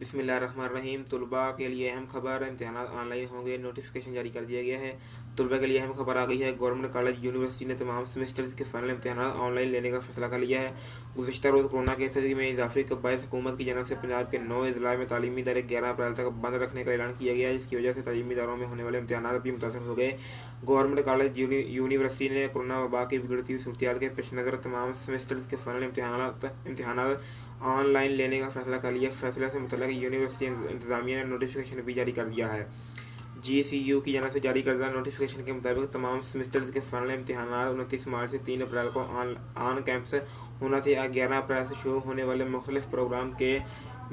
बिस्मिल्लाहिर्रहमानिर्रहीम। तलबा के लिए अहम खबर, इम्तहानात ऑनलाइन होंगे, नोटिफिकेशन जारी कर दिया गया है। तलबा के लिए अहम खबर आ गई है। गवर्नमेंट कॉलेज यूनिवर्सिटी ने तमाम सेमेस्टर्स के फाइनल इम्तहानात ऑनलाइन लेने का फैसला कर लिया है। गुज़िश्ता रोज़ कोरोना की स्थिति में इजाफे के बायस हुकूमत की जानब से पंजाब के 9 अजला में तालीमी इदारे 11 अप्रैल तक बंद रखने का ऐलान किया गया है, जिसकी वजह से तालीमी इदारों में होने वाले इम्तहानात भी मुतासर हो गए। गवर्नमेंट कॉलेज यूनिवर्सिटी ने कोरोना वबा की बिगड़ती हुई सूरत के पेश नज़र तमाम सेमेस्टर्स के फाइनल इम्तहानात ऑनलाइन लेने का फैसला कर लिया। फैसले से मुतल्लिक़ यूनिवर्सिटी इंतज़ामिया ने नोटिफिकेशन भी जारी कर दिया है। GCU की जानब से जारी करदा नोटिफिकेशन के मुताबिक तमाम सेमेस्टर्स के फाइनल इम्तहानात 29 मार्च से 3 अप्रैल को ऑन कैंपस होना थे। 11 अप्रैल से शुरू होने वाले मुख्तलिफ प्रोग्राम के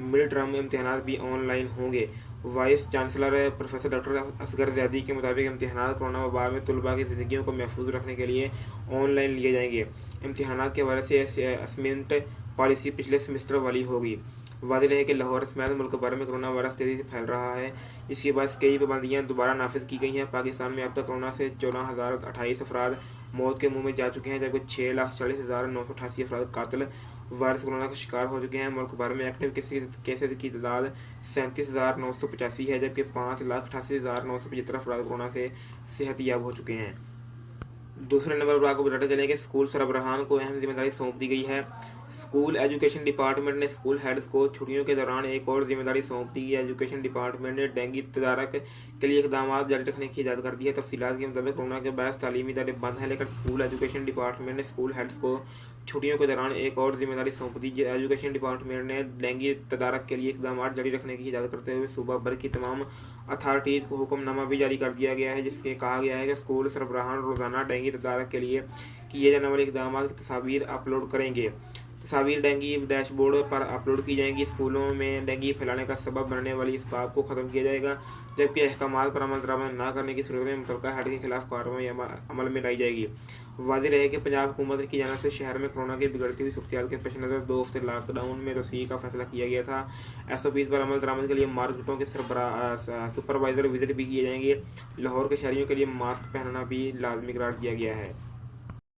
मिड टर्म इम्तहानात भी ऑनलाइन होंगे। Vice chancellor professor doctor Asghar Zaidi के मुताबिक इम्तहानात कोरोना वबा में तलबा की ज़िंदगियों को महफूज रखने के लिए ऑनलाइन लिए जाएंगे। इम्तहानात के हवाले से असेसमेंट पॉलिसी पिछले सेमेस्टर वाली होगी। वाज़ेह है कि लाहौर समेत मुल्क भर में कोरोना वायरस तेज़ी से फैल रहा है, जिसके बाद कई पाबंदियाँ दोबारा नाफिज की गई हैं। पाकिस्तान में अब तक कोरोना से 14,028 अफराद मौत के मुंह में जा चुके हैं, जबकि 6,40,988 अफराद कातिल वायरस कोरोना का शिकार हो चुके हैं। मुल्क भर में एक्टिव केसेज की तादाद 37,985 है, जबकि 5,88,975 अफराद कोरोना से सेहतयाब हो चुके हैं। दूसरे नंबर पर आपको बताते चलें कि स्कूल सरबराहान को अहम जिम्मेदारी सौंप दी गई है। स्कूल एजुकेशन डिपार्टमेंट ने स्कूल हेड्स को छुट्टियों के दौरान एक और जिम्मेदारी सौंप दी है। एजुकेशन डिपार्टमेंट ने डेंगू तदारक के लिए इकदाम जारी रखने की इजाज़त कर दी है। तफसीलात के मुताबिक कोरोना के बायस तालीमी इदारे बंद हैं, लेकिन स्कूल एजुकेशन डिपार्टमेंट ने स्कूल हेड्स को छुट्टियों के दौरान एक और जिम्मेदारी सौंप दी है। एजुकेशन डिपार्टमेंट ने डेंगू तदारक के लिए इकदाम जारी रखने की इजाज़त करते हुए सूबा भर की तमाम अथॉरिटीज़ को हुक्मनामा भी जारी कर दिया गया है, जिसमें कहा गया है कि स्कूल सरबराहान रोज़ाना डेंगू तदारक के लिए किए जाने वाले इकदाम की तस्वीर अपलोड करेंगे। तस्वीर डेंगू डैशबोर्ड पर अपलोड की जाएंगी। स्कूलों में डेंगू फैलाने का सबब बनने वाली इस बात को ख़त्म किया जाएगा, जबकि अहकामात पर अमल दरामद न करने की सूरत में मुतल्लिका हेड के खिलाफ कार्रवाई अमल में लाई जाएगी। वाज़ेह रहे कि पंजाब हुकूमत की जानब से शहर में कोरोना की बिगड़ती हुई सूरत के पेश नज़र 2 हफ्ते लॉकडाउन में तोसी का फैसला किया गया था। SOPs पर अमल दरामद के लिए मार्केटों के सुपरवाइजर विजिट भी किए जाएंगे। लाहौर के शहरियों के लिए मास्क पहनना भी लाजमी करार दिया गया है।